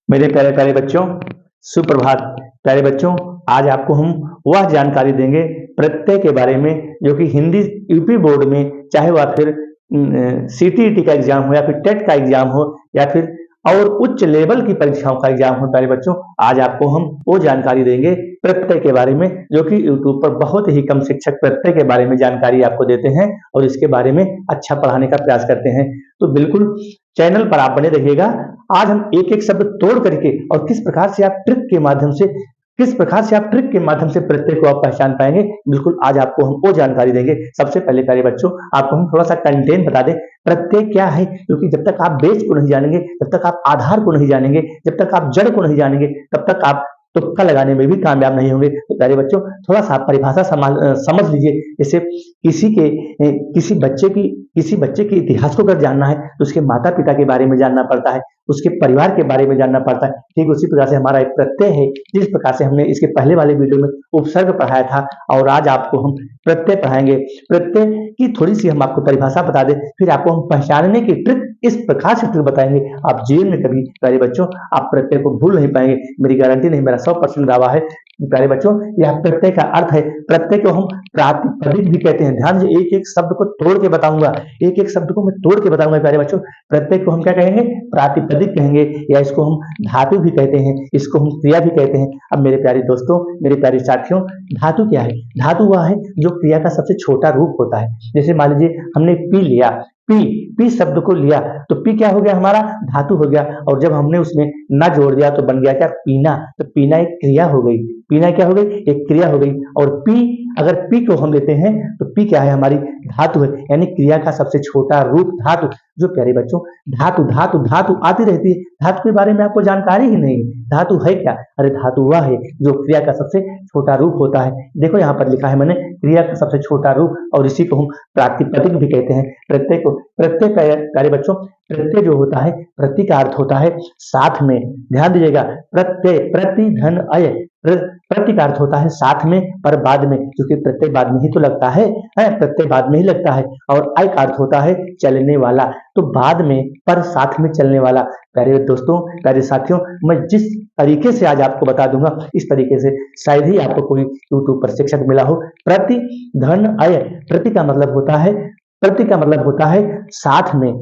मेरे प्यारे प्यारे बच्चों, सुप्रभात। प्यारे बच्चों, आज आपको हम वह जानकारी देंगे प्रत्यय के बारे में जो कि हिंदी यूपी बोर्ड में, चाहे वह फिर सीटीईटी का एग्जाम हो या फिर टेट का एग्जाम हो या फिर और उच्च लेवल की परीक्षाओं का एग्जाम हो। प्यारे बच्चों, आज आपको हम वो जानकारी देंगे प्रत्यय के बारे में जो कि यूट्यूब पर बहुत ही कम शिक्षक प्रत्यय के बारे में जानकारी आपको देते हैं और इसके बारे में अच्छा पढ़ाने का प्रयास करते हैं। तो बिल्कुल चैनल पर आप बने रहिएगा। आज हम एक एक शब्द तोड़ करके और किस प्रकार से आप ट्रिक के माध्यम से प्रत्यय को आप पहचान पाएंगे, बिल्कुल आज आपको हम वो जानकारी देंगे। सबसे पहले प्यारे बच्चों, आपको हम थोड़ा सा कंटेंट बता दें, प्रत्यय क्या है, क्योंकि जब तक आप बेस को नहीं जानेंगे, जब तक आप आधार को नहीं जानेंगे, जब तक आप जड़ को नहीं जानेंगे, तब तक आप तुक्का लगाने में भी कामयाब नहीं होंगे। तो प्यारे बच्चों, थोड़ा सा आप परिभाषा समझ लीजिए। जैसे किसी बच्चे के इतिहास को अगर जानना है तो उसके माता पिता के बारे में जानना पड़ता है, उसके परिवार के बारे में जानना पड़ता है। ठीक उसी प्रकार से हमारा एक प्रत्यय है, जिस प्रकार से हमने इसके पहले वाले वीडियो में उपसर्ग पढ़ाया था और आज आपको हम प्रत्यय पढ़ाएंगे। प्रत्यय की थोड़ी सी हम आपको परिभाषा बता दें, फिर आपको हम पहचानने की ट्रिक इस प्रकार से ट्रिक बताएंगे, आप जीवन में कभी प्यारे बच्चों आप प्रत्यय को भूल नहीं पाएंगे। मेरी गारंटी नहीं, मेरा 100% दावा है। प्यारे बच्चों, यह प्रत्यय का अर्थ है। प्रत्यय को हम प्रातिपदिक भी कहते हैं। ध्यान से एक एक शब्द को तोड़ के बताऊंगा, एक एक शब्द को मैं तोड़ के बताऊंगा। प्यारे बच्चों, प्रत्यय को हम क्या कहेंगे? प्रातिपदिक कहेंगे, या इसको हम धातु भी कहते हैं, इसको हम क्रिया भी कहते हैं। अब मेरे प्यारे दोस्तों, मेरे प्यारे साथियों, धातु क्या है? धातु वह है जो क्रिया का सबसे छोटा रूप होता है। जैसे मान लीजिए हमने पी लिया, पी शब्द को लिया तो पी क्या हो गया? हमारा धातु हो गया। और जब हमने उसमें ना जोड़ दिया तो बन गया क्या? पीना। तो पीना एक क्रिया हो गई। पीना क्या हो गई? एक क्रिया हो गई। और अगर पी को हम लेते हैं तो पी क्या है? हमारी धातु है, यानी क्रिया का सबसे छोटा रूप धातु। जो प्यारे बच्चों, धातु धातु धातु आती रहती है, धातु के बारे में आपको जानकारी ही नहीं। धातु है क्या? अरे धातु वह है जो क्रिया का सबसे छोटा रूप होता है। देखो यहाँ पर लिखा है मैंने, क्रिया का सबसे छोटा रूप, और इसी को हम प्रातिपदिक भी कहते हैं। प्रत्यय प्यारे बच्चों, प्रत्यय जो होता है, प्रति का अर्थ होता है साथ में। ध्यान दीजिएगा, प्रत्यय प्रति धन अय, प्रति का अर्थ होता है साथ में, पर बाद में, क्योंकि प्रत्यय बाद में ही तो लगता है, प्रत्यय बाद में ही लगता है। और अय का अर्थ होता है चलने वाला, तो बाद में पर साथ में चलने वाला। प्यारे दोस्तों, प्यारे साथियों, मैं जिस तरीके से आज आपको बता दूंगा, इस तरीके से शायद ही आपको कोई यूट्यूब पर शिक्षक मिला हो। प्रति धन अय, प्रति का मतलब होता है साथ में,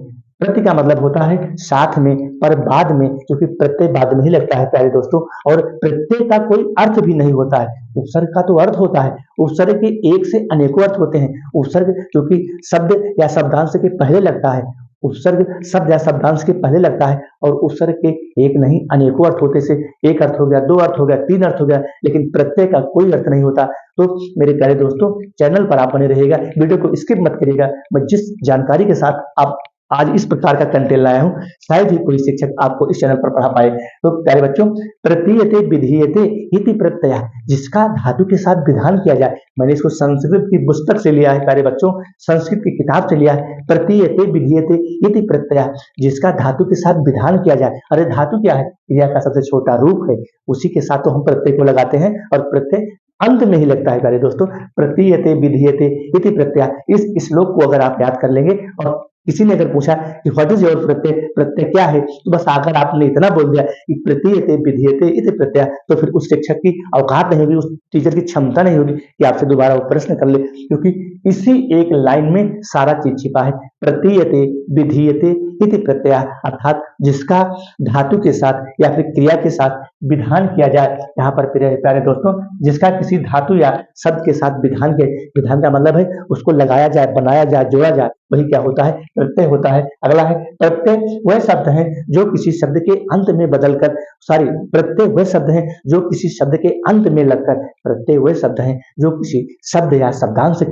प्रति का मतलब होता है साथ में, पर बाद में, क्योंकि प्रत्यय बाद में ही लगता है प्यारे दोस्तों। और प्रत्यय का कोई अर्थ भी नहीं होता है, उपसर्ग का तो अर्थ होता है। उपसर्ग के एक से अनेकों अर्थ होते हैं। उपसर्ग क्योंकि शब्द या शब्दांश के पहले लगता है, उपसर्ग शब्द या शब्दांश के पहले लगता है, और उपसर्ग के एक नहीं अनेकों अर्थ होते से एक अर्थ हो गया, दो अर्थ हो गया, तीन अर्थ हो गया, लेकिन प्रत्यय का कोई अर्थ नहीं होता। तो मेरे प्यारे दोस्तों, चैनल पर आप बने रहिएगा, वीडियो को स्किप मत करिएगा। मैं जिस जानकारी के साथ आप आज इस प्रकार का कंटेंट लाया हूं, शायद ही कोई शिक्षक आपको इस चैनल पर पढ़ा पाए। तो प्यारे बच्चों, प्रतीयते विधीयते इति प्रत्यय, जिसका धातु के साथ विधान किया जाए। मैंने इसको संस्कृत की पुस्तक से लिया है प्यारे बच्चों, संस्कृत की किताब से लिया है। प्रतीयते विधीयते इति प्रत्यय, जिसका धातु के साथ विधान किया जाए। अरे धातु क्या है? क्रिया का सबसे छोटा रूप है, उसी के साथ तो हम प्रत्यय को लगाते हैं, और प्रत्यय अंत में ही लगता है प्यारे दोस्तों। प्रतीयते विधीयते इति प्रत्यय, इस श्लोक को अगर आप याद कर लेंगे, और किसी ने अगर पूछा कि व्हाट इज योर प्रत्यय, प्रत्यय क्या है, तो बस अगर आपने इतना बोल दिया कि प्रतीयते विधीयते इति प्रत्यय, तो फिर उस शिक्षक की औकात नहीं होगी, उस टीचर की क्षमता नहीं होगी कि आपसे दोबारा वो प्रश्न कर ले, क्योंकि इसी एक लाइन में सारा चीज छिपा है। प्रतीयते विधीयते इति प्रत्यय, अर्थात जिसका धातु के साथ या फिर क्रिया के साथ विधान किया जाए। यहाँ पर प्यारे दोस्तों, जिसका किसी धातु या शब्द के साथ विधान का मतलब है उसको लगाया जाए, बनाया जाए, जोड़ा जाए, वही क्या होता है? प्रत्यय होता है। अगला है प्रत्यय वह शब्द है जो किसी शब्द के अंत में बदलकर, प्रत्यय वह शब्द है जो किसी शब्द के अंत में लगकर, प्रत्यय वह शब्द है जो किसी शब्द या शब्दांश,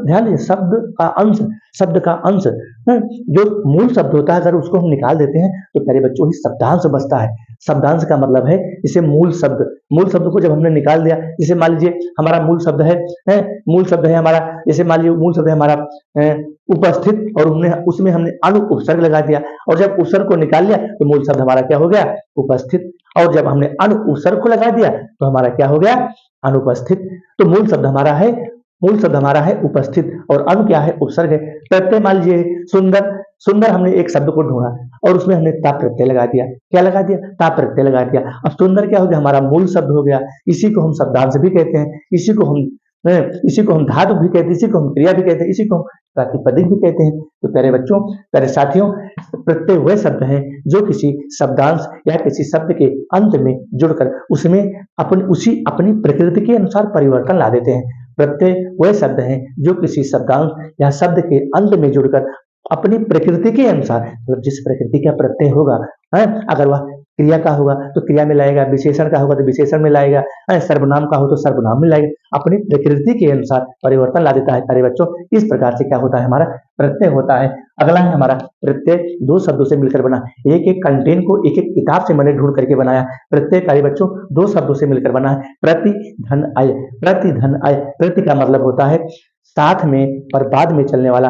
ध्यान दीजिए, शब्द का अंश, जो मूल शब्द होता है, अगर उसको हम निकाल देते हैं तो प्यारे बच्चों ही शब्दांश बचता है। शब्दांश का मतलब है इसे मूल शब्द को जब हमने निकाल दिया, जैसे मान लीजिए हमारा मूल शब्द है हमारा, जैसे मान लीजिए मूल शब्द है हमारा उपस्थित, और उसमें हमने अनु उपसर्ग लगा दिया, और जब उपसर्ग को निकाल लिया तो मूल शब्द हमारा क्या हो गया? उपस्थित। और जब हमने अनु उपसर्ग को लगा दिया तो हमारा क्या हो गया? अनुपस्थित। तो मूल शब्द हमारा है उपस्थित, और अनु क्या है? उपसर्ग है। प्रत्यय मान लीजिए सुंदर, हमने एक शब्द को ढूंढा, और उसमें हमने ता प्रत्यय लगा दिया। क्या लगा दिया? ता प्रत्यय लगा दिया। अब सुंदर क्या हो गया? हमारा मूल शब्द हो गया। इसी को हम शब्दांश भी कहते हैं, इसी को हम धातु भी कहते हैं, इसी को हम क्रिया भी कहते हैं, इसी को हम प्रातिपदिक भी कहते हैं। तो प्यारे बच्चों, प्यारे साथियों, प्रत्यय वह शब्द है जो किसी शब्दांश या किसी शब्द के अंत में जुड़कर उसमें अपनी प्रकृति के अनुसार परिवर्तन ला देते हैं। प्रत्यय वह शब्द है जो किसी शब्दांश या शब्द के अंत में जुड़कर अपनी प्रकृति के अनुसार, मतलब जिस प्रकृति का प्रत्यय होगा, है, अगर वह क्रिया का होगा तो क्रिया में लाएगा, विशेषण का होगा तो विशेषण में लाएगा, सर्वनाम का हो तो सर्वनाम में लाएगा, अपनी प्रकृति के अनुसार परिवर्तन ला देता है। प्यारे बच्चों, इस प्रकार से क्या होता है? हमारा प्रत्यय होता है। अगला है हमारा प्रत्यय दो शब्दों से मिलकर बना। एक एक कंटेंट को एक एक किताब से मैंने ढूंढ करके बनाया। प्रत्यय प्यारे बच्चों दो शब्दों से मिलकर बना है। प्रति धन आय। प्रति धन आय, प्रति का मतलब होता है साथ में पर बाद में चलने वाला,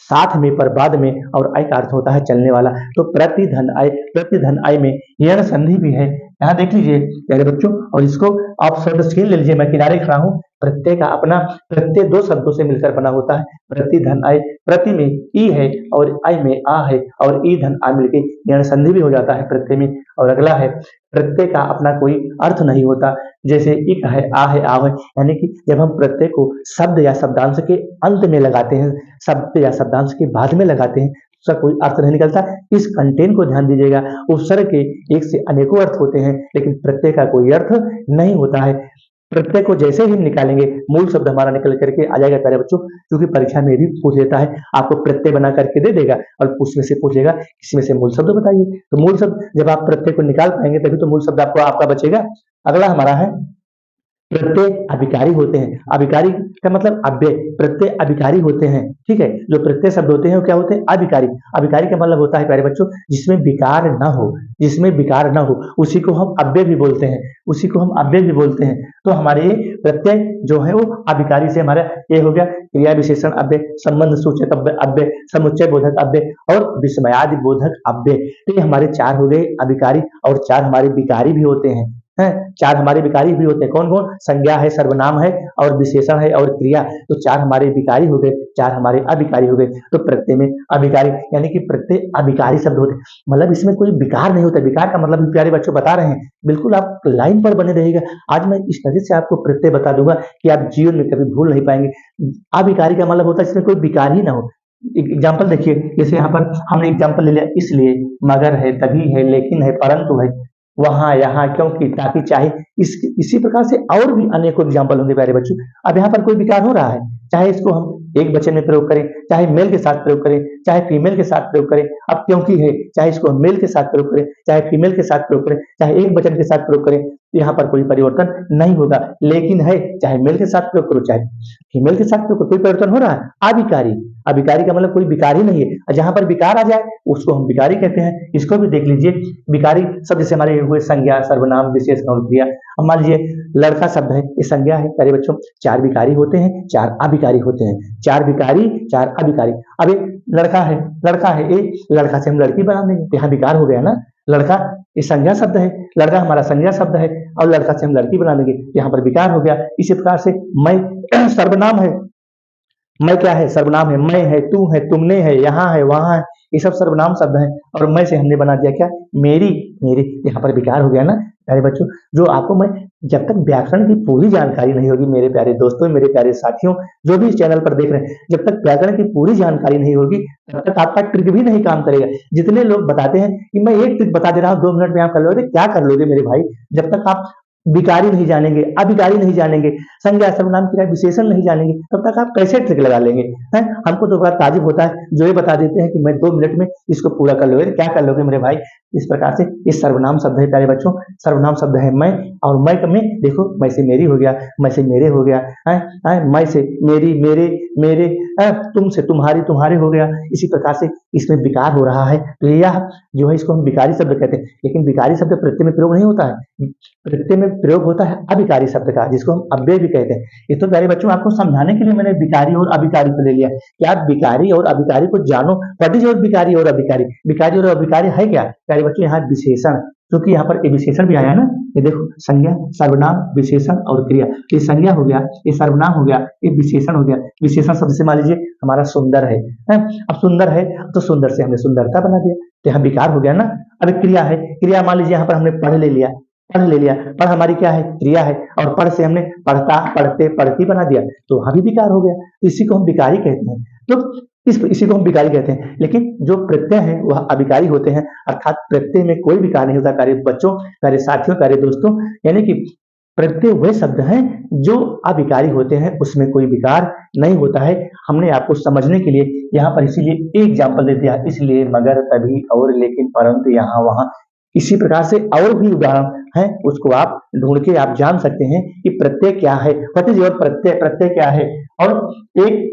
साथ में पर बाद में, और आय का अर्थ होता है चलने वाला। तो प्रतिधन आय, प्रतिधन आय में यण संधि भी है। यहाँ देख लीजिए प्यारे बच्चों, और इसको आप शब्द स्क्रीन ले लीजिए, मैं किनारे खड़ा हूँ। प्रत्यय का अपना प्रत्यय दो शब्दों से मिलकर बना होता है। प्रतिधन आय, प्रति में ई है और आय में आ है, और ई धन आ मिलके यण संधि भी हो जाता है प्रत्यय में। और अगला है प्रत्यय का अपना कोई अर्थ नहीं होता, जैसे इक है, आ है, आव है, यानी कि जब हम प्रत्यय को शब्द या शब्दांश के अंत में लगाते हैं, शब्द या शब्दांश के बाद में लगाते हैं, उसका कोई अर्थ नहीं निकलता। इस कंटेंट को ध्यान दीजिएगा। उपसर्ग के एक से अनेकों अर्थ होते हैं, लेकिन प्रत्यय का कोई अर्थ नहीं होता है। प्रत्यय को जैसे ही निकालेंगे मूल शब्द हमारा निकल करके आ जाएगा प्यारे बच्चों, क्योंकि परीक्षा में भी पूछ लेता है, आपको प्रत्यय बना करके दे देगा और उसमें से पूछेगा इसमें से मूल शब्द बताइए। तो मूल शब्द जब आप प्रत्यय को निकाल पाएंगे तभी तो मूल शब्द आपका बचेगा। अगला हमारा है प्रत्यय अभिकारी होते हैं। अभिकारी का मतलब अव्यय, प्रत्यय अभिकारी होते हैं। ठीक है, जो प्रत्यय शब्द होते हैं वो क्या होते हैं? अभिकारी। अभिकारी का मतलब होता है प्यारे बच्चों जिसमें विकार न हो, जिसमें विकार न हो, उसी को हम अव्यय भी बोलते हैं, उसी को हम अव्यय भी बोलते हैं। तो हमारे ये प्रत्यय जो है वो अभिकारी से हमारा ये हो गया क्रिया विशेषण अव्यय, संबंध सूचक अव्यय, समुच्चय बोधक अव्यय और विस्मयादि बोधक अव्यय। तो ये हमारे चार हो गए अभिकारी, और चार हमारे विकारी भी होते हैं। चार हमारे विकारी भी होते हैं। कौन कौन? संज्ञा है, सर्वनाम है और विशेषण है और क्रिया। तो चार हमारे विकारी हो गए, चार हमारे अभिकारी हो गए। तो प्रत्यय में अभिकारी यानी कि प्रत्यय अभिकारी शब्द होते हैं, मतलब इसमें कोई विकार नहीं होता। विकार का मतलब प्यारे बच्चों बता रहे हैं, बिल्कुल आप लाइन पर बने रहिएगा। आज मैं इस तरह से आपको प्रत्यय बता दूंगा कि आप जीवन में कभी भूल नहीं पाएंगे। अभिकारी का मतलब होता है इसमें कोई विकार ही ना हो। एग्जाम्पल देखिए, जैसे यहाँ पर हमने एग्जाम्पल ले लिया, इसलिए, मगर है, तभी है, लेकिन है, परंतु है, वहां, यहाँ, क्योंकि, ताकि, चाहे, इसी प्रकार से और भी अनेकों एग्जाम्पल होंगे प्यारे बच्चों। अब यहाँ पर कोई विकार हो रहा है, चाहे इसको हम एक वचन में प्रयोग करें, चाहे मेल के साथ प्रयोग करें, चाहे फीमेल के साथ प्रयोग करें। अब क्योंकि है, चाहे इसको हम मेल के साथ प्रयोग करें, चाहे फीमेल के साथ प्रयोग करें, चाहे एक वचन के साथ प्रयोग करें, यहाँ पर कोई परिवर्तन नहीं होगा। लेकिन है, चाहे मेल के साथ प्रयोग करो, चाहे फीमेल के साथ प्रयोग करो, कोई परिवर्तन हो रहा है? अभिकारी। अभिकारी का मतलब कोई विकार ही नहीं है। जहां पर विकार आ जाए उसको हम विकारी कहते हैं। इसको भी देख लीजिए, विकारी शब्द से हमारे हुए संज्ञा, सर्वनाम, विशेषण और क्रिया। अब मान लीजिए लड़का शब्द है, ये संज्ञा है प्यारे बच्चों। चार विकारी होते हैं, चार अभिकारी होते हैं। चार विकारी, चार अभिकारी। अब एक लड़का है, लड़का है, ये लड़का से हम लड़की बना देंगे, यहाँ विकार हो गया ना। लड़का ये संज्ञा शब्द है, लड़का हमारा संज्ञा शब्द है, और लड़का से हम लड़की बना देंगे, यहाँ पर विकार हो गया। इसी प्रकार से मैं सर्वनाम है, मैं क्या है? सर्वनाम है। मैं है, तू है, तुमने है, यहाँ है, वहां है, ये सब सर्वनाम शब्द है। और मैं से हमने बना दिया क्या? मेरी, मेरी, यहाँ पर विकार हो गया ना प्यारे बच्चों। जो आपको मैं, जब तक व्याकरण की पूरी जानकारी नहीं होगी मेरे प्यारे दोस्तों, मेरे प्यारे साथियों, जो भी इस चैनल पर देख रहे हैं, जब तक व्याकरण की पूरी जानकारी नहीं होगी तब तक आपका ट्रिक भी नहीं काम करेगा। जितने लोग बताते हैं कि मैं एक ट्रिक बता दे रहा हूँ 2 मिनट में आप कर लोगे, क्या कर लोगे मेरे भाई? जब तक आप विकारी नहीं जानेंगे, अभिकारी नहीं जानेंगे, संज्ञा, सर्वनाम, क्रिया, विशेषण नहीं जानेंगे, तब तक आप कैसे ट्रिक लगा लेंगे? हैं? हमको तो बड़ा ताजुब होता है जो ये बता देते हैं कि मैं 2 मिनट में इसको पूरा कर लोगे। क्या कर लोगे मेरे भाई? इस प्रकार से ये सर्वनाम शब्द है प्यारे बच्चों। सर्वनाम शब्द है मैं, और मैं में देखो, मैं से मेरी हो गया, मैं से मेरे हो गया, मैं से मेरी, मेरे, मेरे, तुम से तुम्हारी, तुम्हारे हो गया। इसी प्रकार से इसमें विकार हो रहा है, तो यह जो है इसको हम विकारी शब्द कहते हैं। लेकिन विकारी शब्द प्रत्यय में प्रयोग नहीं होता है, प्रत्यय में प्रयोग होता है अभिकारी शब्द का, जिसको हम अव्यय भी कहते हैं। ये तो प्यारे बच्चों आपको समझाने के लिए मैंने विकारी और अभिकारी को ले लिया कि आप विकारी और अभिकारी को जानो। व्हाट इज और विकारी और अभिकारी? विकारी और अभिकारी है क्या प्यारे प्यारे बच्चों यहाँ विशेषण, क्योंकि यहाँ पर विशेषण भी आया है ना, ये देखो संज्ञा, सर्वनाम, विशेषण और क्रिया। ये संज्ञा हो गया, ये सर्वनाम हो गया, ये विशेषण हो गया। विशेषण शब्द से मान लीजिए हमारा सुंदर है, अब सुंदर है तो सुंदर से हमने सुंदरता बना दिया, तो यहाँ विकार हो गया ना। अब क्रिया है, क्रिया मान लीजिए यहाँ पर हमने पढ़ ले लिया, पढ़ ले लिया, पढ़ हमारी क्या है, क्रिया है, और पढ़ से हमने पढ़ता, पढ़ते, पढ़ती बना दिया, तो वहां भी विकार हो गया, तो इसी को हम विकारी कहते हैं। तो इसी को हम विकारी कहते हैं। लेकिन जो प्रत्यय है वह अविकारी होते हैं, अर्थात प्रत्यय में कोई विकार नहीं होता। प्यारे बच्चों, प्यारे साथियों, प्यारे दोस्तों, यानी कि प्रत्यय वे शब्द हैं जो अविकारी होते हैं, उसमें कोई विकार नहीं होता है। हमने आपको समझने के लिए यहाँ पर इसीलिए एक एग्जाम्पल दे दिया, इसलिए, मगर, तभी, और, लेकिन, परंतु, यहाँ, वहां, इसी प्रकार से और भी उदाहरण है, उसको आप ढूंढ के आप जान सकते हैं कि प्रत्यय क्या है, और प्रत्यय, प्रत्यय क्या है। और एक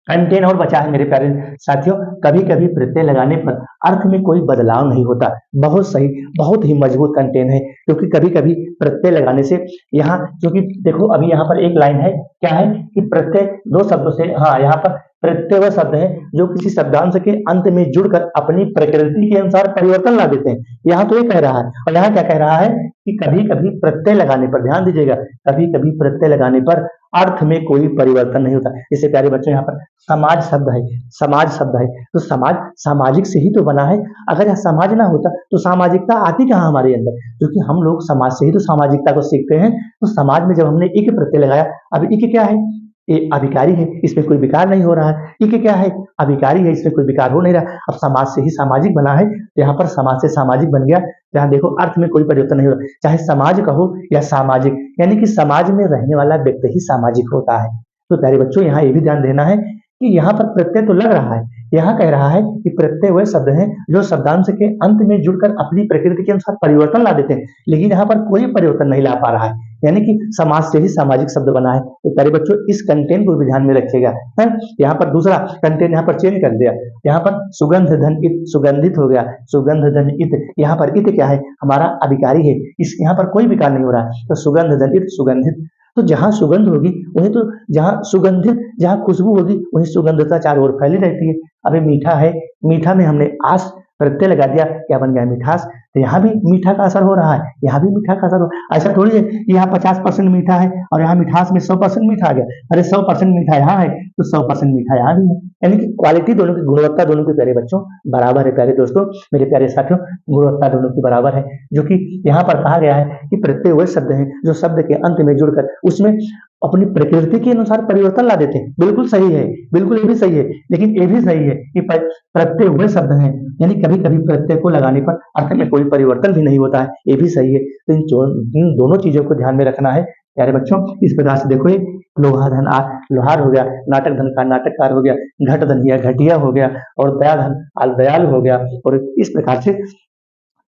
कंटेन और बचा है मेरे प्यारे साथियों, कभी कभी प्रत्यय लगाने पर अर्थ में कोई बदलाव नहीं होता। बहुत सही, बहुत ही मजबूत कंटेन है, क्योंकि कभी कभी प्रत्यय लगाने से यहाँ, क्योंकि देखो अभी यहाँ पर एक लाइन है, क्या है कि प्रत्यय दो शब्दों से, हाँ यहाँ पर प्रत्यय वह शब्द है जो किसी शब्दांश के अंत में जुड़कर अपनी प्रकृति के अनुसार परिवर्तन ला देते हैं। यहाँ तो ये कह रहा है, और यहाँ क्या कह रहा है कि कभी कभी प्रत्यय लगाने पर, ध्यान दीजिएगा, कभी कभी प्रत्यय लगाने पर अर्थ में कोई परिवर्तन नहीं होता। जैसे प्यारे बच्चों यहाँ पर समाज शब्द है, समाज शब्द है, तो समाज सामाजिक से ही तो बना है। अगर यह समाज ना होता तो सामाजिकता आती कहाँ हमारे अंदर, क्योंकि हम लोग समाज से ही तो सामाजिकता को सीखते हैं। तो समाज में जब हमने इक प्रत्यय लगाया, अब इक क्या है, ये अभिकारी है, इसमें कोई विकार नहीं हो रहा है। इक क्या है, अभिकारी है, इसमें कोई विकार हो नहीं रहा। अब समाज से ही सामाजिक बना है, तो यहाँ पर समाज से सामाजिक बन गया। यहाँ देखो अर्थ में कोई परिवर्तन नहीं हो रहा, चाहे समाज कहो या सामाजिक, यानी कि समाज में रहने वाला व्यक्ति ही सामाजिक होता है। तो प्यारे बच्चों यहाँ ये भी ध्यान देना है कि यहाँ पर प्रत्यय तो लग रहा है, यहाँ कह रहा है कि प्रत्यय वह शब्द हैं जो शब्दांश के अंत में जुड़कर अपनी प्रकृति के अनुसार परिवर्तन ला देते हैं, लेकिन यहाँ पर कोई परिवर्तन नहीं ला पा रहा है, यानी कि समाज से ही सामाजिक शब्द बना है। तो प्यारे बच्चों इस कंटेंट को भी ध्यान में रखिएगा। यहाँ पर दूसरा कंटेंट यहाँ पर चेंज कर दिया, यहाँ पर सुगंध धन इत, सुगंधित हो गया, सुगंध धन इत। यहाँ पर इत क्या है, हमारा अभिकारी है, इस यहाँ पर कोई विकार नहीं हो रहा है, तो सुगंध धन इत, सुगंधित। तो जहां सुगंध होगी वहीं तो, जहां सुगंधित, जहां खुशबू होगी वहीं सुगंधता चारों ओर फैली रहती है। अभी मीठा है, मीठा में हमने आस प्रत्यय लगा दिया, क्या बन गया, मिठास। तो यहाँ भी मीठा का असर हो रहा है, यहाँ भी मीठा का असर हो, ऐसा थोड़ी है कि यहाँ 50% मीठा है और यहाँ मिठास में 100% मीठा आ गया। अरे 100% मीठा यहाँ है तो 100% मीठा यहाँ भी है, यानी कि क्वालिटी दोनों की, गुणवत्ता दोनों की प्यारे बच्चों बराबर है। प्यारे दोस्तों, मेरे प्यारे साथियों, गुणवत्ता दोनों की बराबर है, जो कि यहाँ पर कहा गया है कि प्रत्यय वह शब्द है जो शब्द के अंत में जुड़कर उसमें अपनी प्रकृति के अनुसार परिवर्तन ला देते हैं। बिल्कुल सही है, बिल्कुल ये भी सही है, लेकिन ये भी सही है कि प्रत्यय वे शब्द हैं, यानी कभी कभी प्रत्यय को लगाने पर अर्थ में कोई परिवर्तन भी नहीं होता है, ये भी सही है। तो इन दोनों चीजों को ध्यान में रखना है प्यारे बच्चों। इस प्रकार से देखो, ये लोहा धन लोहार हो गया, नाटक धन का नाटककार हो गया, घट धन या घटिया हो गया, और दया धन दयालु हो गया। और इस प्रकार से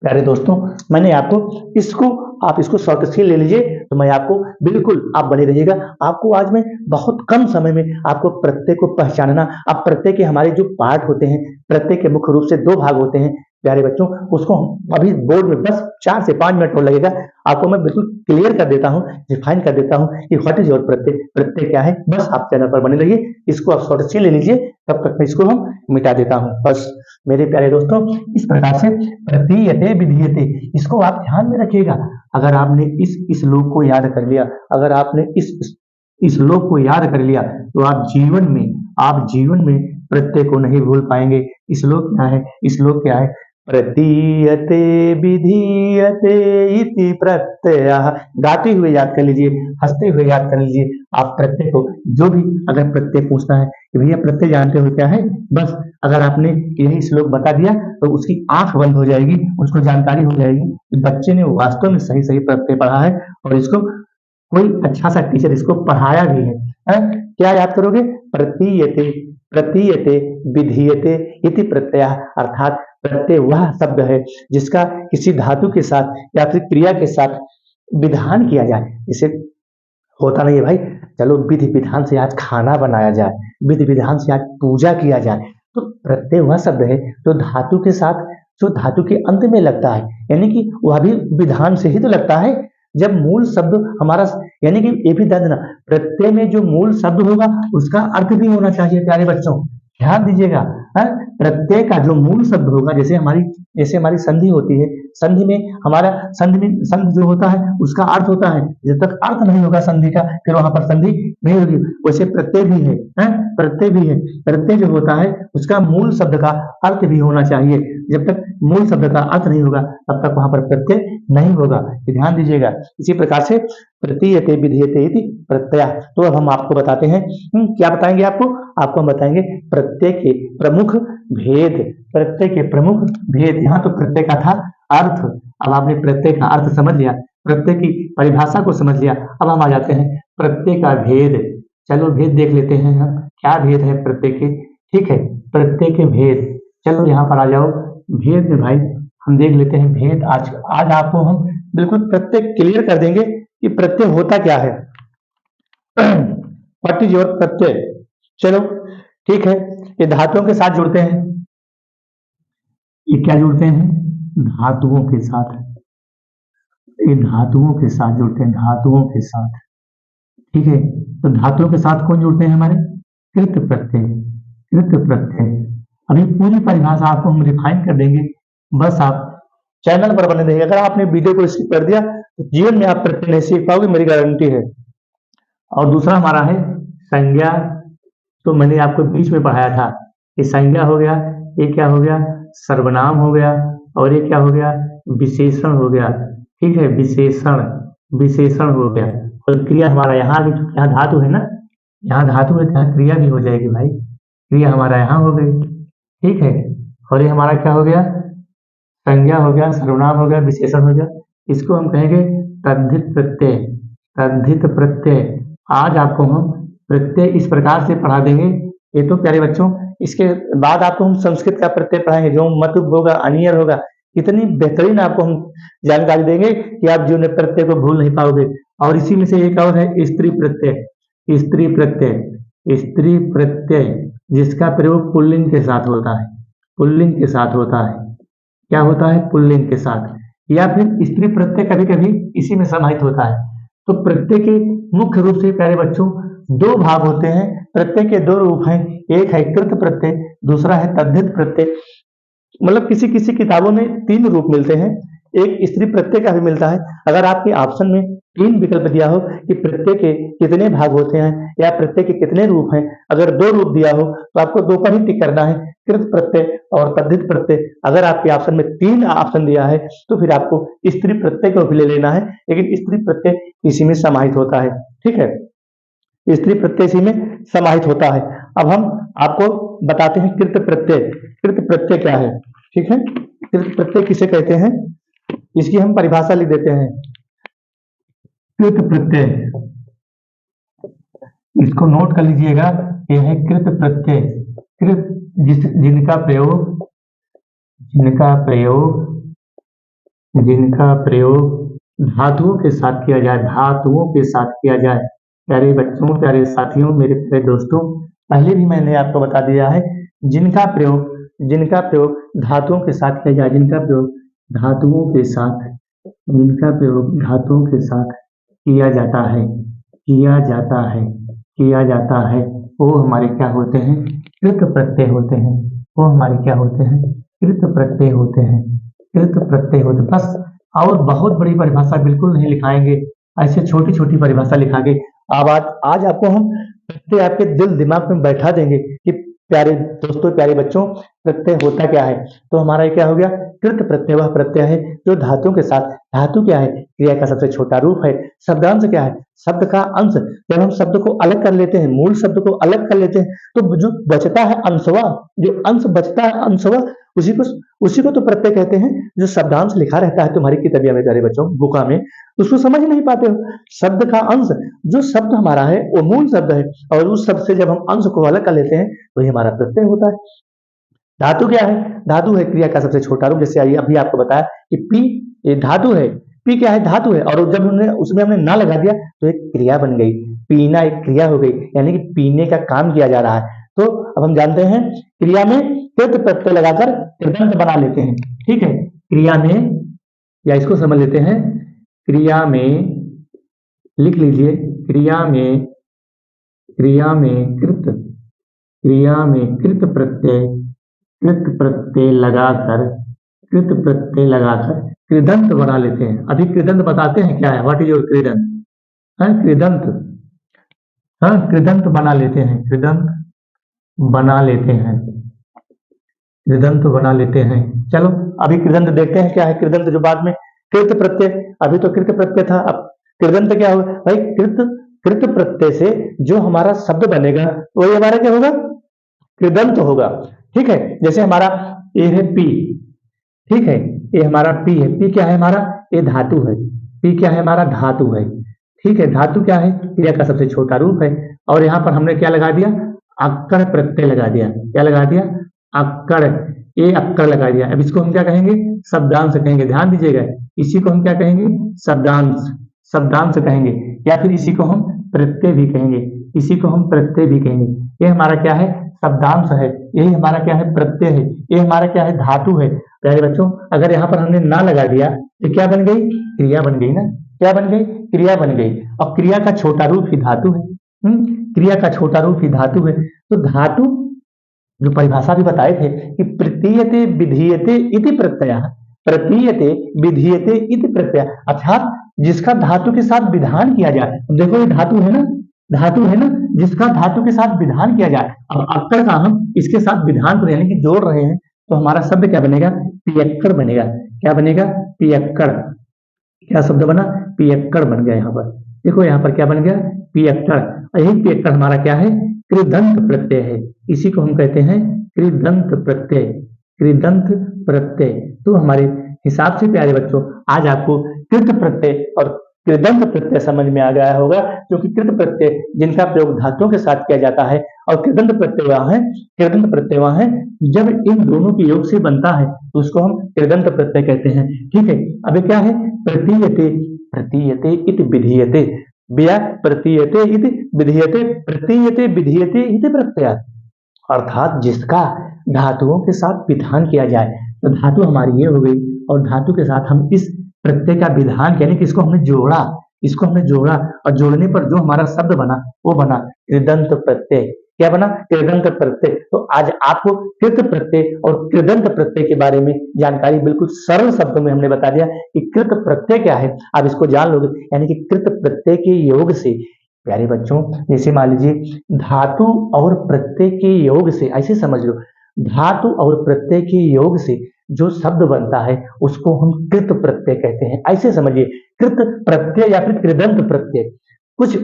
प्यारे दोस्तों मैंने आपको आप इसको शॉर्ट से ले लीजिए, तो मैं आपको बिल्कुल, आप बने रहिएगा, आपको आज मैं बहुत कम समय में आपको प्रत्यय को पहचानना, अब प्रत्यय के हमारे जो पार्ट होते हैं, प्रत्यय के मुख्य रूप से 2 भाग होते हैं प्यारे बच्चों, उसको हम अभी बोर्ड में बस 4 से 5 मिनट और लगेगा, आपको मैं बिल्कुल क्लियर कर देता हूं, डिफाइन कर देता हूं कि व्हाट इज योर प्रत्यय, प्रत्यय क्या है। बस आप चैनल पर बने रहिए, इसको आप शॉर्ट से ले लीजिए, तब तक मैं इसको हम मिटा देता हूं। बस मेरे प्यारे दोस्तों, इस प्रकार से प्रतीयते विधीयते, इसको आप ध्यान में रखिएगा। अगर आपने इस श्लोक को याद कर लिया, अगर आपने इस श्लोक को याद कर लिया, तो आप जीवन में प्रत्यय को नहीं भूल पाएंगे। श्लोक क्या है, श्लोक क्या है, प्रतीयते विधीयते इति प्रत्ययः। गाते हुए याद कर लीजिए, हंसते हुए याद कर लीजिए। आप प्रत्यय को, जो भी अगर प्रत्यय पूछना है कि भैया प्रत्यय जानते हो क्या है, बस अगर आपने यही श्लोक बता दिया तो उसकी आंख बंद हो जाएगी, उसको जानकारी हो जाएगी कि बच्चे ने वास्तव में सही सही प्रत्यय पढ़ा है, और इसको कोई अच्छा सा टीचर इसको पढ़ाया भी है। क्या याद करोगे, प्रतीयते विधीयते इति प्रत्ययः, अर्थात प्रत्यय वह शब्द है जिसका किसी धातु के साथ या फिर क्रिया के साथ विधान किया जाए। इसे होता नहीं है भाई, चलो विधि विधान से आज खाना बनाया जाए, विधि विधान से आज पूजा किया जाए, तो प्रत्यय वह शब्द है जो धातु के साथ, जो धातु के अंत में लगता है, यानी कि वह भी विधान से ही तो लगता है। जब मूल शब्द हमारा, यानी कि ये भी ध्यान देना, प्रत्यय में जो मूल शब्द होगा उसका अर्थ भी होना चाहिए प्यारे बच्चों। ध्यान दीजिएगा। हाँ, प्रत्यय का जो मूल शब्द होगा, जैसे हमारी संधि होती है, संधि में हमारा संधि जो होता है उसका अर्थ होता है, जब तक अर्थ नहीं होगा संधि का फिर वहां पर संधि नहीं होगी। वैसे प्रत्यय भी है, प्रत्यय भी है। प्रत्यय जो होता है उसका मूल शब्द का अर्थ भी होना चाहिए। जब तक मूल शब्द का अर्थ नहीं होगा तब तक वहां पर प्रत्यय नहीं होगा, ये ध्यान दीजिएगा। इसी प्रकार से प्रतीयते विधीयते इति प्रत्यय। तो अब हम आपको बताते हैं, क्या बताएंगे आपको हम बताएंगे प्रत्यय के प्रमुख भेद। प्रत्यय के प्रमुख भेद, यहाँ तो प्रत्यय का था अर्थ, अब आपने प्रत्यय का अर्थ समझ लिया, प्रत्यय की परिभाषा को समझ लिया। अब हम आ जाते हैं प्रत्यय का भेद। चलो भेद देख लेते हैं हम, क्या भेद है प्रत्यय के। ठीक है, प्रत्यय के भेद, चलो यहाँ पर आ जाओ। भेद में भाई हम देख लेते हैं भेद। आज आपको हम बिल्कुल प्रत्यय क्लियर कर देंगे कि प्रत्यय होता क्या है। व्हाट इज योर प्रत्यय। चलो ठीक है, ये धातुओं के साथ जुड़ते हैं। ये क्या जुड़ते हैं, धातुओं के साथ। ये धातुओं के साथ जुड़ते हैं, धातुओं के साथ। ठीक है, तो धातुओं के साथ कौन जुड़ते हैं हमारे, कृत प्रत्यय। कृत प्रत्यय, अभी पूरी परिभाषा आपको हम रिफाइन कर देंगे, बस आप चैनल पर बने रहिए। अगर आपने वीडियो को स्किप कर दिया तो जीवन में आप प्रत्यय नहीं सीख पाओगे, मेरी गारंटी है। और दूसरा हमारा है संज्ञा, तो मैंने आपको बीच में पढ़ाया था कि संज्ञा हो गया, ये क्या हो गया, सर्वनाम हो गया, और ये क्या हो गया, विशेषण हो गया। ठीक है, विशेषण हो गया। और क्रिया हमारा यहाँ भी, यहाँ धातु है ना, यहाँ धातु है, यहाँ क्रिया भी हो जाएगी भाई। क्रिया हमारा यहाँ हो गई। ठीक है, और ये हमारा क्या हो गया, संज्ञा हो गया, सर्वनाम हो गया, विशेषण हो गया। इसको हम कहेंगे तद्धित प्रत्यय। तद्धित प्रत्यय, आज आपको हम प्रत्यय इस प्रकार से पढ़ा देंगे। ये तो प्यारे बच्चों, इसके बाद आपको हम संस्कृत का प्रत्यय पढ़ाएंगे जो मतुब होगा, अनियर होगा। इतनी बेहतरीन आपको हम जानकारी देंगे कि आप जीवन में प्रत्यय को भूल नहीं पाओगे। और इसी में से एक और है स्त्री प्रत्यय। स्त्री प्रत्यय, स्त्री प्रत्यय जिसका प्रयोग पुल्लिंग के साथ होता है, पुल्लिंग के साथ होता है। क्या होता है, पुल्लिंग के साथ। या फिर स्त्री प्रत्यय कभी कभी इसी में समाहित होता है। तो प्रत्यय के मुख्य रूप से प्यारे बच्चों दो भाग होते हैं। प्रत्यय के दो रूप हैं, एक है कृत प्रत्यय, दूसरा है तद्धित प्रत्यय। मतलब किसी किसी किताबों में तीन रूप मिलते हैं, एक स्त्री प्रत्यय का भी मिलता है। अगर आपके ऑप्शन में तीन विकल्प दिया हो कि प्रत्यय के कितने भाग होते हैं या प्रत्यय के कितने रूप हैं, अगर दो रूप दिया हो तो आपको दो पर ही टिक करना है, कृत प्रत्यय और तद्धित प्रत्यय। अगर आपके ऑप्शन में तीन ऑप्शन दिया है तो फिर आपको स्त्री प्रत्यय को भी ले लेना है, लेकिन स्त्री प्रत्यय इसी में समाहित होता है। ठीक है, स्त्री प्रत्यय इसी में समाहित होता है। अब हम आपको बताते हैं कृत प्रत्यय। कृत प्रत्यय क्या है, ठीक है, कृत प्रत्यय किसे कहते हैं, इसकी हम परिभाषा लिख देते हैं। कृत प्रत्यय, इसको नोट कर लीजिएगा, यह है कृत प्रत्यय। कृत जिनका प्रयोग धातुओं के साथ किया जाए, धातुओं के साथ किया जाए। प्यारे बच्चों, प्यारे साथियों, मेरे प्यारे दोस्तों, पहले भी मैंने आपको बता दिया है, जिनका प्रयोग धातुओं के साथ किया जाए, जिनका प्रयोग धातुओं के साथ किया जाता है, वो हमारे क्या होते हैं, कृत प्रत्यय होते हैं। वो हमारे क्या होते हैं, कृत प्रत्यय होते हैं। कृत प्रत्यय होते, बस और बहुत बड़ी परिभाषा बिल्कुल नहीं लिखाएंगे, ऐसे छोटी छोटी परिभाषा लिखाएंगे। अब आज आपको हम प्रत्यय आपके दिल दिमाग में बैठा देंगे कि प्यारे दोस्तों, प्यारे बच्चों, प्रत्यय होता क्या है। तो हमारा ये क्या हो गया, कृत प्रत्यय वह प्रत्यय है जो धातुओं के साथ, धातु क्या है, क्रिया का सबसे छोटा रूप है। शब्दांश क्या है, शब्द का अंश। जब हम शब्द को अलग कर लेते हैं, मूल शब्द को अलग कर लेते हैं, तो जो बचता है अंशवा, जो अंश बचता है अंशवा, उसी को तो प्रत्यय कहते हैं। जो शब्दांश लिखा रहता है तुम्हारी किताबिया में प्यारे बच्चों, बुका में, उसको समझ नहीं पाते हो। शब्द का अंश, जो शब्द हमारा है वो मूल शब्द है, और उस शब्द से जब हम अंश को अलग कर लेते हैं तो ये हमारा प्रत्यय होता है। धातु क्या है, धातु है क्रिया का सबसे छोटा रूप। जैसे अभी आपको बताया कि पी, ये धातु है। पी क्या है, धातु है, और जब उसमें हमने ना लगा दिया तो एक क्रिया बन गई। पीना एक क्रिया हो गई, यानी कि पीने का काम किया जा रहा है। तो अब हम जानते हैं क्रिया में कृत प्रत्यय लगाकर कृदंत बना लेते हैं। ठीक है, क्रिया में, या इसको समझ लेते हैं, क्रिया में लिख लीजिए, क्रिया में कृत क्रिया में कृत प्रत्यय लगाकर कृदंत बना लेते हैं। अभी कृदंत बताते हैं क्या है, व्हाट इज योर कृदंत, है कृदंत, हाँ कृदंत बना लेते हैं, कृदंत बना लेते हैं। चलो अभी कृदंत देखते हैं क्या है कृदंत, जो बाद में कृत प्रत्यय, अभी तो कृत प्रत्यय था, अब कृदंत क्या होगा भाई, कृत प्रत्यय से जो हमारा शब्द बनेगा वही हमारा क्या होगा, कृदंत होगा। ठीक है, जैसे हमारा ए है पी, ठीक है, ये हमारा पी है, पी क्या है हमारा, ये धातु है, पी क्या है हमारा, धातु है। ठीक है, धातु क्या है, क्रिया का सबसे छोटा रूप है। और यहाँ पर हमने क्या लगा दिया, अक्कड़ प्रत्यय लगा दिया, क्या लगा दिया, अक्कड़, ये अक्कड़ लगा दिया। अब इसको हम क्या कहेंगे, शब्दांश कहेंगे, ध्यान दीजिएगा, इसी को हम क्या कहेंगे, शब्दांश, शब्दांश कहेंगे, या फिर इसी को हम प्रत्यय भी कहेंगे, इसी को हम प्रत्यय भी कहेंगे। ये हमारा क्या है, शब्दांश है, यही हमारा क्या है, प्रत्यय है, ये हमारा क्या है, धातु है। प्यारे बच्चों, अगर यहाँ पर हमने ना लगा दिया तो क्या बन गई, क्रिया बन गई ना, क्या बन गई, क्रिया बन गई। और क्रिया का छोटा रूप ही धातु है, क्रिया का छोटा रूप ही धातु है। तो धातु जो परिभाषा भी बताए थे कि प्रतीयते विधीयते इति प्रत्यय, प्रतीयते विधीयते इति प्रत्यय, अर्थात जिसका धातु के साथ विधान किया जाए। देखो ये धातु है ना, धातु है ना, जिसका धातु के साथ विधान किया जाए। अब अक्कड़ का हम इसके साथ विधान को यानी कि जोड़ रहे हैं, तो हमारा शब्द क्या बनेगा, पियक्कड़ बनेगा। क्या बनेगा, पियक्कड़। क्या शब्द बना, पियक्कड़ बन गया। यहाँ पर देखो, यहाँ पर क्या बन गया, पियक्कड़। यही पियक्कड़ हमारा क्या है, कृदंत प्रत्यय है, इसी को हम कहते हैं कृदंत प्रत्यय, कृदंत प्रत्यय। तो हमारे हिसाब से प्यारे बच्चों, आज आपको कृत प्रत्यय और कृदंत प्रत्यय समझ में आ गया होगा, क्योंकि कृत प्रत्यय जिनका प्रयोग धातुओं के साथ किया जाता है, और कृदंत प्रत्यय वह है, कृदंत प्रत्यय वह है जब इन दोनों के योग से बनता है, तो उसको हम कृदंत प्रत्यय कहते हैं। ठीक है, अभी क्या है, प्रतीयते, प्रतीयते इति विधीयते, बिया प्रतीयते इति विधीयते, प्रतीयते विधीयते इति प्रत्यय, अर्थात जिसका धातुओं के साथ विधान किया जाए। तो धातु हमारी ये हो गई, और धातु के साथ हम इस प्रत्यय का विधान यानी कि इसको हमने जोड़ा, इसको हमने जोड़ा, और जोड़ने पर जो हमारा शब्द बना वो बना कृदंत प्रत्यय। क्या बना, कृदंत प्रत्यय। तो आज आपको कृत प्रत्यय और कृदंत प्रत्यय के बारे में जानकारी बिल्कुल सरल शब्दों में हमने बता दिया कि कृत प्रत्यय क्या है, आप इसको जान लोगे। यानी कि कृत प्रत्यय के योग से, प्यारे बच्चों, जैसे मान लीजिए धातु और प्रत्यय के योग से, ऐसे समझ लो, धातु और प्रत्यय के योग से जो शब्द बनता है उसको हम कृत प्रत्यय कहते हैं। ऐसे समझिए, कृत प्रत्यय या फिर कृदंत प्रत्यय, कुछ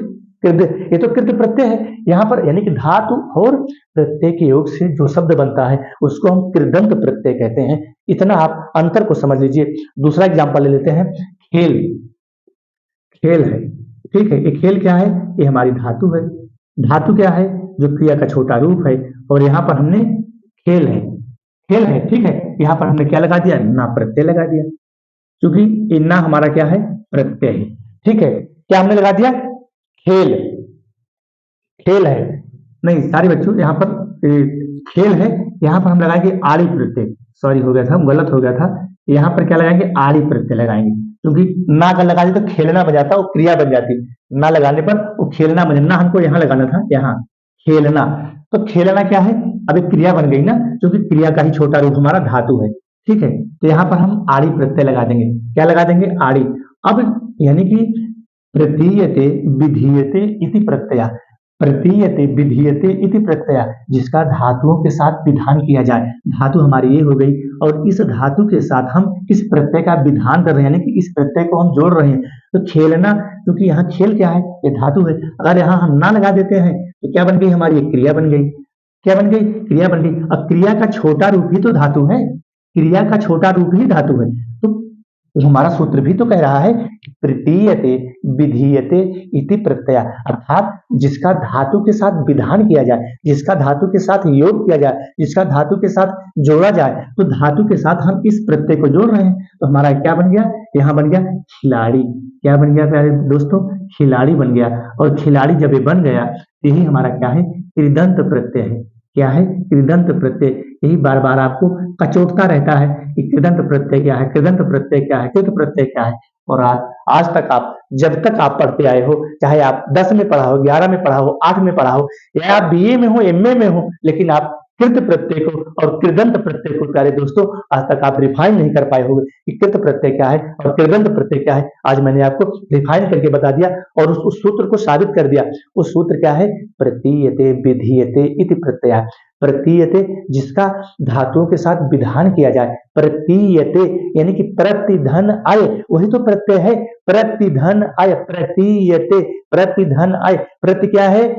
ये तो कृत प्रत्यय है यहाँ पर, यानी कि धातु और प्रत्यय के योग से जो शब्द बनता है उसको हम कृदंत प्रत्यय कहते हैं। इतना आप अंतर को समझ लीजिए। दूसरा एग्जाम्पल ले लेते हैं, खेल, खेल है, ठीक है, ये खेल क्या है, ये हमारी धातु है, धातु क्या है, जो क्रिया का छोटा रूप है, और यहाँ पर हमने खेल है, खेल है, ठीक है, यहाँ पर हमने क्या लगा दिया, ना प्रत्यय लगा दिया, क्योंकि ये ना हमारा क्या है, प्रत्यय है। ठीक है, क्या हमने लगा दिया, खेल, खेल है, नहीं सारे बच्चों यहाँ पर खेल है, यहाँ पर हम लगाएंगे आड़ी प्रत्यय, सॉरी हो गया था, गलत हो गया था, यहाँ पर क्या लगाएंगे, आड़ी प्रत्यय लगाएंगे, क्योंकि ना अगर लगा दी तो खेलना बन जाता, वो क्रिया बन जाती, ना लगाने पर वो खेलना बन, ना हमको यहाँ लगाना था, यहाँ खेलना। तो खेलना क्या है, अब एक क्रिया बन गई ना, क्योंकि क्रिया का ही छोटा रूप हमारा धातु है। ठीक है, तो यहाँ पर हम आड़ी प्रत्यय लगा देंगे, क्या लगा देंगे, आड़ी। अब यानी कि प्रतीयते विधीयते इति प्रत्यय, प्रतीयते विधीयते इति प्रत्यय, जिसका धातुओं के साथ विधान किया जाए। धातु हमारी ये हो गई, और इस धातु के साथ हम इस प्रत्यय का विधान कर रहे हैं, यानी कि इस प्रत्यय को हम जोड़ रहे हैं। तो खेलना, क्योंकि यहाँ खेल क्या है, ये धातु है, अगर यहाँ हम ना लगा देते हैं तो क्या बन गई, हमारी एक क्रिया बन गई, क्या बन गई, क्रिया बन गई। अब क्रिया का छोटा रूप ही तो धातु है, क्रिया का छोटा रूप ही धातु है। तो हमारा सूत्र भी तो कह रहा है प्रतीयते विधीयते इति प्रत्यय, अर्थात जिसका धातु के साथ विधान किया जाए, जिसका धातु के साथ योग किया जाए, जिसका धातु के साथ जोड़ा जाए, तो धातु के साथ हम इस प्रत्यय को जोड़ रहे हैं। तो हमारा क्या बन गया, यहाँ बन गया खिलाड़ी, क्या बन गया प्यारे दोस्तों, खिलाड़ी बन गया। और खिलाड़ी जब ये बन गया, यही हमारा क्या है, कृदंत प्रत्यय है। क्या है, कृदंत प्रत्यय। यही बार बार आपको कचोटता रहता है कि कृदंत प्रत्यय क्या है, कृदंत प्रत्यय क्या है, कृत प्रत्यय क्या है। और आज तक आप जब तक आप पढ़ते आए हो, चाहे आप 10 में पढ़ा हो, 11 में पढ़ा हो, 8 में पढ़ा हो, या आप बीए में हो, एमए में हो, लेकिन आप कृत प्रत्यय को और कृदंत प्रत्यय को प्यारे दोस्तों आज तक आप रिफाइन नहीं कर पाए होंगे कि कृत प्रत्यय क्या है और कृदंत प्रत्यय क्या है। आज मैंने आपको रिफाइन करके बता दिया और उस सूत्र को साबित कर दिया। उस सूत्र क्या है? प्रतीयते विधीयते इति प्रत्यय। प्रतीयते जिसका धातुओं के साथ विधान किया जाए, प्रतीयते यानी कि प्रतिधन आय, वही तो प्रत्यय है। प्रतिधन आय, प्रतीयते प्रतिधन आय। प्रति क्या है?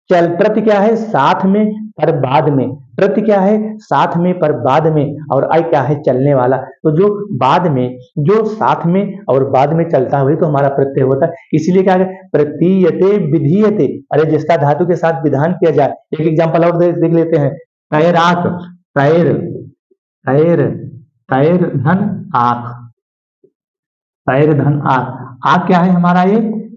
चल प्रति क्या है? साथ में पर बाद में। प्रति क्या है? साथ में पर बाद में। और आय क्या है? चलने वाला। तो जो बाद में, जो साथ में और बाद में चलता है वही तो हमारा प्रत्यय होता है। इसीलिए क्या है? प्रतीयते विधीयते। अरे जिसका धातु के साथ विधान किया जाए, एक एग्जांपल और देख लेते हैं। तैराक, तैर, तैर, तैर धन आख, तैर धन आख। आख क्या है हमारा?